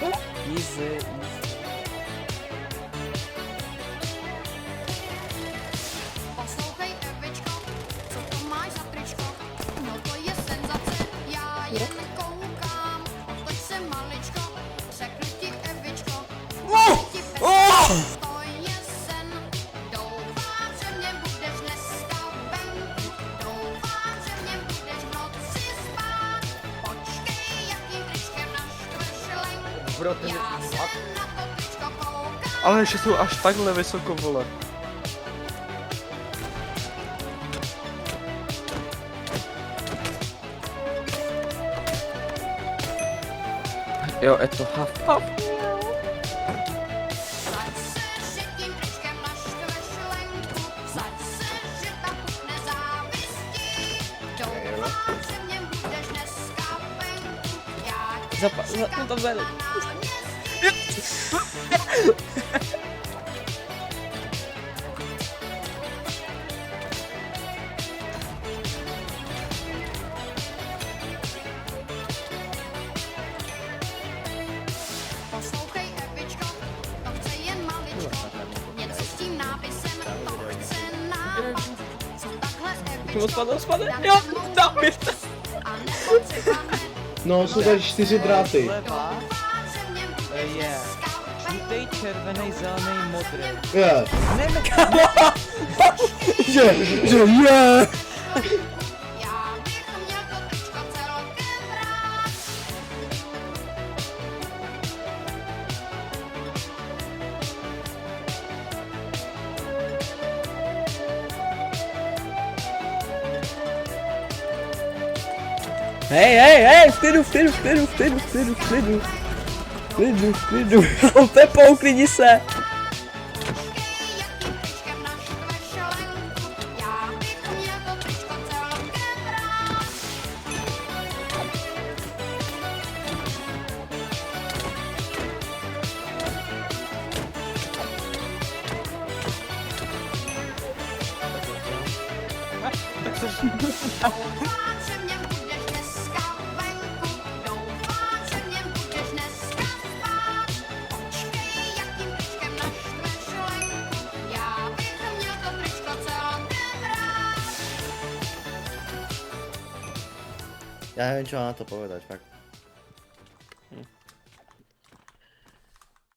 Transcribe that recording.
Easy. Poslouchej, Evičko, co to máš za tričko? No to je senzace, já jen koukám. Otoč se maličko, řeknu ti, Evičko. Ti pes, to je sen. Doufám, že mě budeš dneska venku. Doufám, že mě budeš v noci spát. Počkej, jakým tričkem naštveš lenku. Já se na to tričko koukám. Ale ještě jsou až takhle vysoko, vole. Jo, je to haf. Vsaď se, že tím tričkem naštveš lenku. Vsaď se, že ta pukne závistí. Doufám, že mě budeš dneska venku. Já tě čekám to vzadu. na náměstí. Poslouchej, Evičko, to chce jen maličko. Něco s tím nápisem, to chce nápad. Co takhle, Evičko? Spadne. Dám Jo, mou dám pomoc. A nebo třeba ne. No, jsou tady 4 dráty. Zleva Doufám, že mě budeš je dneska venku. žlutý, červený, zelený, modrý. Je. Ne, Že je. Já bych měl to tričko celkem rád. Hej, v klidu. Pepo, uklidni se. Počkej, jakým tričkem naštveš lenku. Já bych měl to tričko celkem rád. Doufám, že mě budeš dneska venku. Doufám, že mě budeš dneska spát. Počkej, jakým tričkem naštveš lenku. Já bych měl to tričko celkem rád. Já nevím, čo mám na to povedať, fakt.